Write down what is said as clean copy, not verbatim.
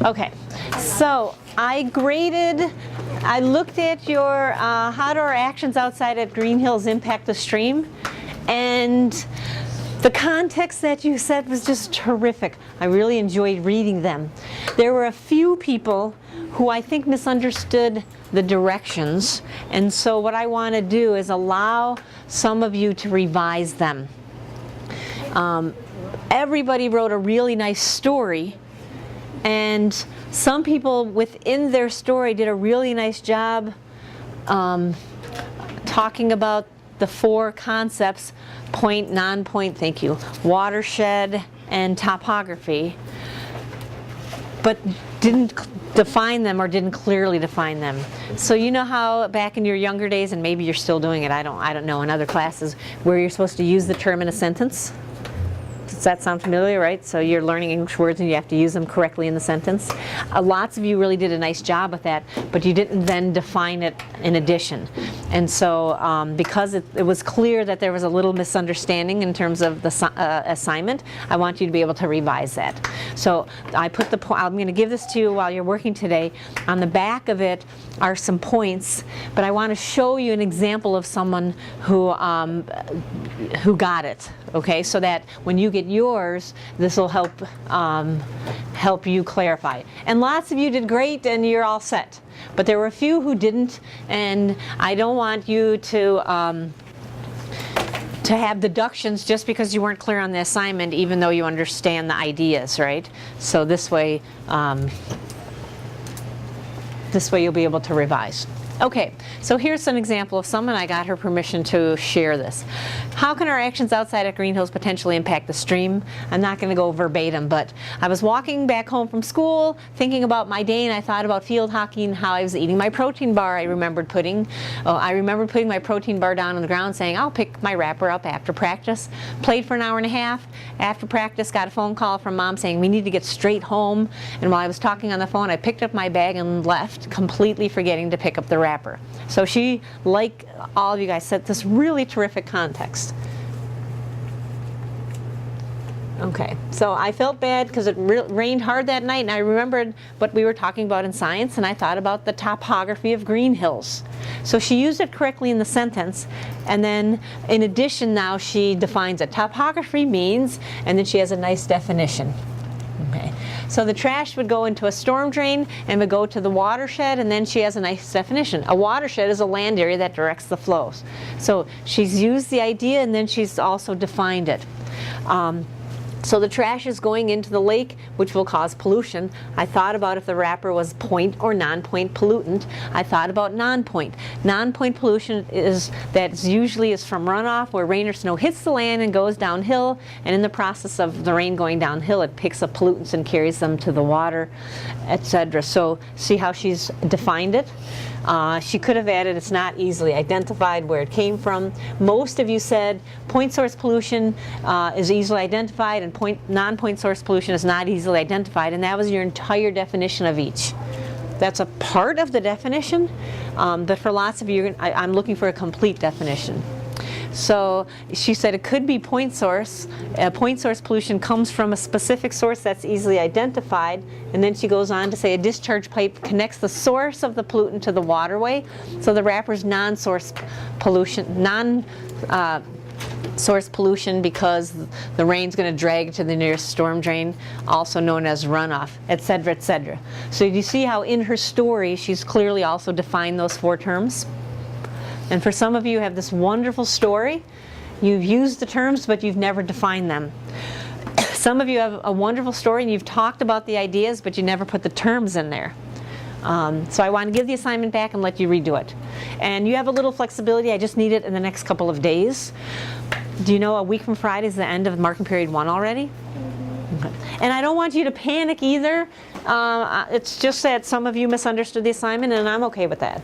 Okay, so I looked at your how do our actions outside at Green Hills impact the stream, and the context that you said was just terrific. I really enjoyed reading them. There were a few people who I think misunderstood the directions, and so what I want to do is allow some of you to revise them. Everybody wrote a really nice story, and some people within their story did a really nice job talking about the four concepts: point, non-point, thank you, watershed, and topography, but didn't define them or didn't clearly define them. So you know how back in your younger days, and maybe you're still doing it, I don't know, in other classes, where you're supposed to use the term in a sentence? Does that sound familiar, right? So you're learning English words and you have to use them correctly in the sentence. Lots of you really did a nice job with that, but you didn't then define it in addition. And so because it was clear that there was a little misunderstanding in terms of the assignment, I want you to be able to revise that. So I put I'm going to give this to you while you're working today. On the back of it are some points, but I want to show you an example of someone who got it. Okay, so that when you get yours, this will help you clarify. And lots of you did great, and you're all set. But there were a few who didn't, and I don't want you to have deductions just because you weren't clear on the assignment, even though you understand the ideas, right? So this way you'll be able to revise. Okay, so here's an example of someone. I got her permission to share this. How can our actions outside at Green Hills potentially impact the stream? I'm not going to go verbatim, but I was walking back home from school thinking about my day, and I thought about field hockey and how I was eating my protein bar. I remembered putting my protein bar down on the ground, saying I'll pick my wrapper up after practice. Played for an hour and a half. After practice, got a phone call from Mom saying we need to get straight home, and while I was talking on the phone, I picked up my bag and left, completely forgetting to pick up the wrapper. So she, like all of you guys, set this really terrific context. Okay, so I felt bad because it rained hard that night, and I remembered what we were talking about in science, and I thought about the topography of Green Hills. So she used it correctly in the sentence, and then in addition now she defines it. Topography means, and then she has a nice definition. Okay. So the trash would go into a storm drain and would go to the watershed, and then she has a nice definition. A watershed is a land area that directs the flows. So she's used the idea, and then she's also defined it. So the trash is going into the lake, which will cause pollution. I thought about if the wrapper was point or non-point pollutant. I thought about non-point. Non-point pollution is usually from runoff, where rain or snow hits the land and goes downhill, and in the process of the rain going downhill, it picks up pollutants and carries them to the water, etc. So see how she's defined it? She could have added it's not easily identified where it came from. Most of you said point source pollution is easily identified, and non-point source pollution is not easily identified, and that was your entire definition of each. That's a part of the definition, but for lots of you, I'm looking for a complete definition. So she said it could be point source. Point source pollution comes from a specific source that's easily identified, and then she goes on to say a discharge pipe connects the source of the pollutant to the waterway. So the wrapper's non-source pollution, source pollution because the rain's going to drag to the nearest storm drain, also known as runoff, etc., etc. So you see how in her story she's clearly also defined those four terms? And for some of you have this wonderful story. You've used the terms, but you've never defined them. Some of you have a wonderful story and you've talked about the ideas, but you never put the terms in there. So I want to give the assignment back and let you redo it. And you have a little flexibility. I just need it in the next couple of days. Do you know a week from Friday is the end of marking period 1 already? Okay. And I don't want you to panic either. It's just that some of you misunderstood the assignment, and I'm okay with that.